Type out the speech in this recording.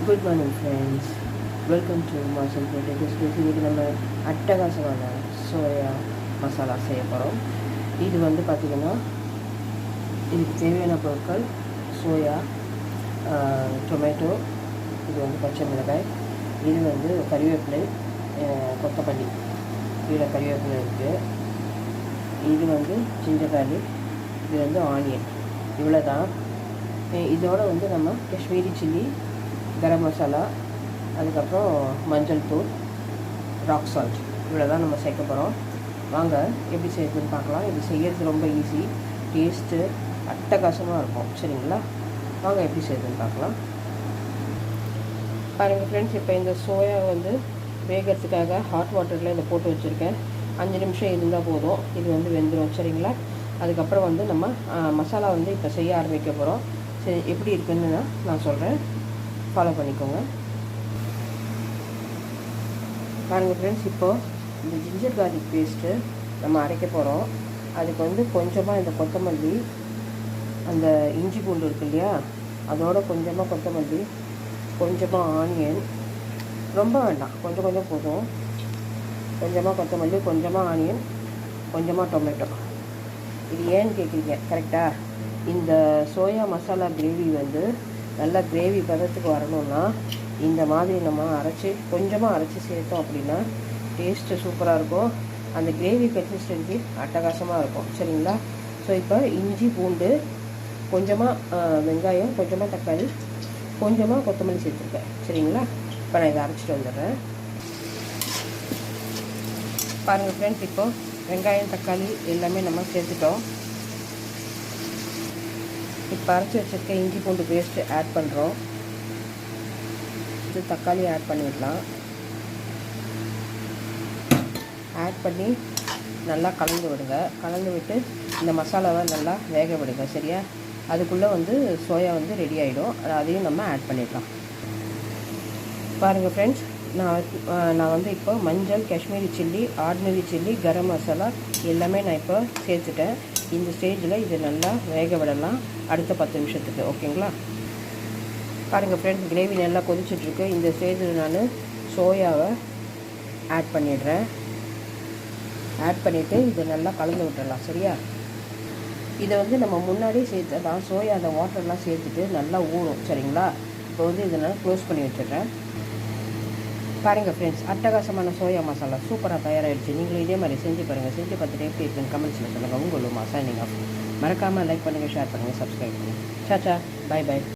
Good morning friends, welcome to மாசம் potatoes. இன்றைக்கி நம்ம அட்டகாசமான சோயா மசாலா செய்ய போகிறோம். இது வந்து பார்த்திங்கன்னா இதுக்கு தேவையான பொருட்கள் சோயா, டொமேட்டோ, இது வந்து பச்சை மிளகாய், இது வந்து கறிவேப்பிலை, கொத்தமல்லி, இதில் கறிவேப்பிலை இருக்குது, இது வந்து ஜிஞ்சர் கார்லிக், இது வந்து ஆனியன். இவ்வளோ தான். இதோடு வந்து நம்ம காஷ்மீரி சில்லி, கரம் மசாலா, அதுக்கப்புறம் மஞ்சள் தூள், ராக் சால்ட், இவ்வளோ தான் நம்ம சேர்க்க போகிறோம். வாங்க எப்படி செய்யறதுன்னு பார்க்கலாம். இது செய்கிறது ரொம்ப ஈஸி, டேஸ்ட்டு அட்டகாசமாக இருக்கும். சரிங்களா, வாங்க எப்படி செய்யறதுன்னு பார்க்கலாம். பாருங்கள் ஃப்ரெண்ட்ஸ், இப்போ இந்த சோயா வந்து வேகிறதுக்காக ஹாட் வாட்டரில் இதை போட்டு வச்சுருக்கேன். 5 நிமிஷம் இருந்தால் போதும், இது வந்து வெந்துடும். சரிங்களா, அதுக்கப்புறம் வந்து நம்ம மசாலா வந்து இப்போ செய்ய ஆரம்பிக்க போகிறோம். சரி, எப்படி இருக்குன்னு நான் சொல்கிறேன், ஃபாலோ பண்ணிக்கோங்க. பாருங்கள் ஃப்ரெண்ட்ஸ், இப்போது இந்த ஜிஞ்சர் கார்லிக் பேஸ்ட்டு நம்ம அரைக்க போகிறோம். அதுக்கு வந்து கொஞ்சமாக இந்த கொத்தமல்லி, அந்த இஞ்சி பூண்டு இருக்கு இல்லையா, அதோட கொஞ்சமாக கொத்தமல்லி, கொஞ்சமாக ஆனியன், ரொம்ப வேண்டாம், கொஞ்சம் கொஞ்சம் போதும். கொஞ்சமாக கொத்தமல்லி, கொஞ்சமாக ஆனியன், கொஞ்சமாக டொமேட்டோ. இது ஏன்னு கேட்குறீங்க, கரெக்டாக? இந்த சோயா மசாலா கிரேவி வந்து நல்லா கிரேவி பதத்துக்கு வரணும்னா இந்த மாதிரி நம்ம கொஞ்சமாக அரைச்சி சேர்த்தோம் அப்படின்னா டேஸ்ட்டு சூப்பராக இருக்கும். அந்த கிரேவி கன்சிஸ்டன்சி அட்டகாசமாக இருக்கும். சரிங்களா, ஸோ இப்போ இஞ்சி பூண்டு, கொஞ்சமாக வெங்காயம், கொஞ்சமாக தக்காளி, கொஞ்சமாக கொத்தமல்லி சேர்த்துருக்கேன். சரிங்களா, இப்போ நான் இதை அரைச்சிட்டு வந்துடுறேன். பாருங்கள் ஃப்ரெண்ட்ஸ், இப்போது வெங்காயம், தக்காளி எல்லாமே நம்ம சேர்த்துட்டோம். இப்போ அரைச்சி வச்சுருக்க இஞ்சி பூண்டு பேஸ்ட்டு ஆட் பண்ணுறோம். இது தக்காளி ஆட் பண்ணிடலாம். ஆட் பண்ணி நல்லா கலந்து விடுங்க. கலந்து விட்டு இந்த மசாலாவை நல்லா வேக விடுங்க. சரியா, அதுக்குள்ளே வந்து சோயா வந்து ரெடி ஆகிடும். அதையும் நம்ம ஆட் பண்ணிடலாம். பாருங்கள் ஃப்ரெண்ட்ஸ், நான் வந்து இப்போ மஞ்சள், Kashmiri chilli, ordinary chilli, garam masala எல்லாமே நான் இப்போ சேர்த்துட்டேன். இந்த ஸ்டேஜில் இதை நல்லா வேக விடலாம் அடுத்த 10 நிமிஷத்துக்கு. ஓகேங்களா, பாருங்கள் ஃப்ரெண்ட்ஸ், கிரேவி நல்லா கொதிச்சிட்ருக்கு. இந்த ஸ்டேஜில் நான் சோயாவை ஆட் பண்ணிடுறேன். ஆட் பண்ணிவிட்டு இதை நல்லா கலந்து விட்டுடலாம். சரியா, இதை வந்து நம்ம முன்னாடியே சேர்த்தலாம். சோயா அந்த வாட்டர்லாம் சேர்த்துட்டு நல்லா ஊறும். சரிங்களா, இப்போ வந்து இதை நான் க்ளோஸ் பண்ணி வச்சிடுறேன். பாருங்கள் ஃப்ரெண்ட்ஸ், அட்டகாசமான சோயா மசாலா சூப்பராக தயாராகிடுச்சு. நீங்களும் இதே மாதிரி செஞ்சு பாருங்கள். செஞ்சு பார்த்துட்டு எப்படி இருக்குன்னு கமெண்ட்ஸில் சொல்லுங்கள். உங்களுமா சைனிங் ஆஃப். மறக்காமல் லைக் பண்ணுங்கள், ஷேர் பண்ணுங்கள், சப்ஸ்கிரைப் பண்ணுங்கள். சாச்சா, பை பை.